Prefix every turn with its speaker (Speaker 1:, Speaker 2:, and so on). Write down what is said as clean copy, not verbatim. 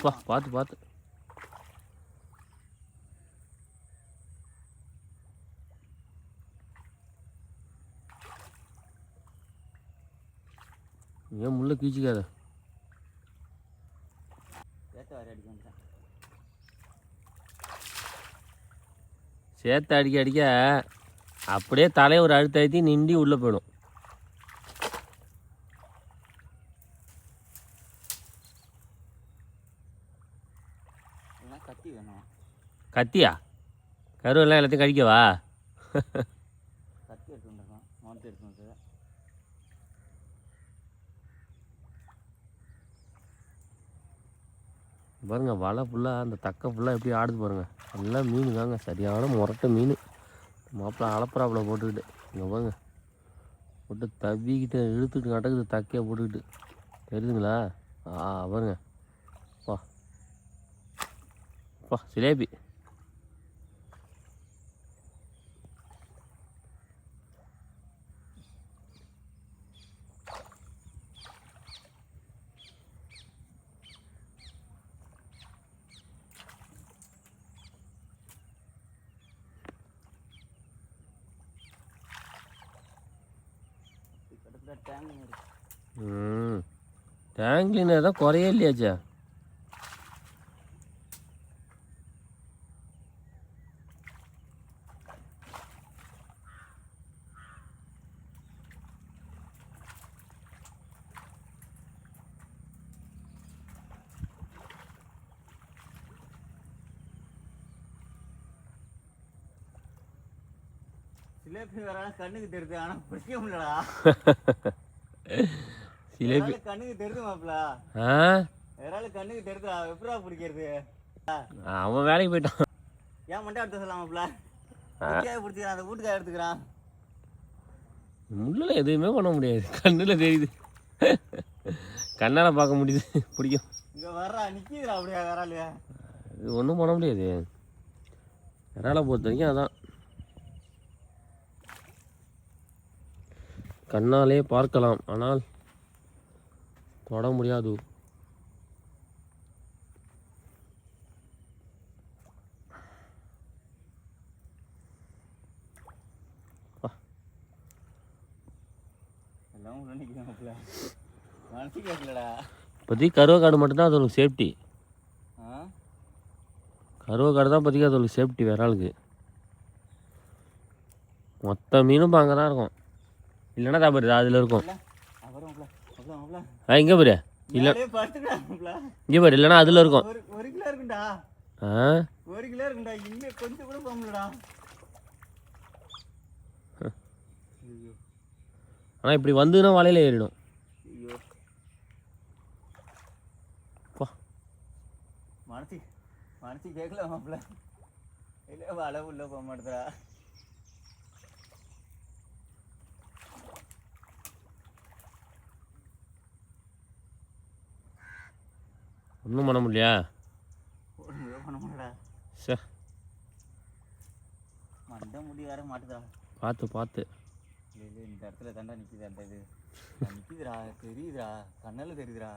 Speaker 1: வா பார்த்து பார்த்து. ஏன் முள்ள கீச்சிக்காத. சேர்த்து அடிக்க அடிக்க அப்படியே தலையை ஒரு அழுத்தி நிண்டி உள்ளே போயிடும்.
Speaker 2: கத்தி வேணும்.
Speaker 1: கத்தியா? கருவெல்லாம் எல்லாத்தையும் கடிக்கவா?
Speaker 2: கத்தி எடுத்து வந்துருக்கோம், மரத்தை எடுத்து வந்து
Speaker 1: பாருங்க. வலை ஃபுல்லாக அந்த தக்கை ஃபுல்லாக எப்படி ஆடுது பாருங்க. எல்லாம் மீன் தாங்க, சரியான முரட்டை மீன். மாப்பிள்ளை அளப்புறாப்புல போட்டுக்கிட்டு இங்கே பாருங்க, போட்டு தவிக்கிட்டு இழுத்துட்டு நடக்குது தக்கையை போட்டுக்கிட்டு. தெரியுதுங்களா? பாருங்க. வா வா சிலேபி. டேங்க்லின் தான் குறையே இல்லையாச்சா?
Speaker 2: சிலேபி வேற கண்ணுக்கு தெரியுது, ஆனா பிடிக்க முடியலடா.
Speaker 1: சிலேபி
Speaker 2: கண்ணுக்கு தெரியுது மாப்பிள. வேற கண்ணுக்கு தெரியுதா, எப்படா பிடிக்கிறது?
Speaker 1: அவன் வேலைக்கு போயிட்டான்.
Speaker 2: ஏன் மண்டை எடுத்து சொல்லலாம் மாப்பிள? பிடிச்சிக்கிறான், அந்த வீட்டுக்காக எடுத்துக்கிறான்.
Speaker 1: முள்ளில் எதுவுமே பண்ண முடியாது, கண்ணில் தெரியுது, கண்ணால் பார்க்க முடியுது, பிடிக்கும்.
Speaker 2: இங்கே வர்றா நிற்கிதுடா அப்படியே வேறாலையா?
Speaker 1: இது ஒன்றும் பண்ண முடியாது. விராலை பொறுத்த வரைக்கும் அதான், கண்ணாலே பார்க்கலாம், ஆனால் தொட முடியாது. இப்போதைக்கு கருவக்காடு மட்டும்தான் அது ஒரு சேஃப்டி. கருவக்காடு தான் இப்போதைக்கு அது ஒரு சேஃப்டி விராலுக்கு. மொத்த மீனும் அங்கே தான் இருக்கும். இல்லைன்னா தான் பாரு அதில் இருக்கும். இங்கே பாரு, இல்லை இங்கே பாரு, இல்லைன்னா அதில் இருக்கும்.
Speaker 2: 1 கிலோ இருக்குண்டா. 1 கிலோ இருக்குண்டா, இங்கே கொஞ்சம் கூட போக முடியலடா.
Speaker 1: ஆனால் இப்படி வந்துன்னா வலையில் ஏறிடும்.
Speaker 2: மனசு கேட்கல மாப்பிள்ள, இல்லை வலை உள்ள போக மாட்டேதா.
Speaker 1: ஒன்றும் பண்ண முடியலையா?
Speaker 2: ஒன்றுமே பண்ண முடியலடா.
Speaker 1: சார்
Speaker 2: மண்டை முடி வேற மாட்டுதா.
Speaker 1: பார்த்து பார்த்து.
Speaker 2: இல்லை இந்த இடத்துல தாண்டா நிற்கிது, அந்த இது நிற்கிதுடா, தெரியுதுடா, கண்ணில் தெரியுதுடா.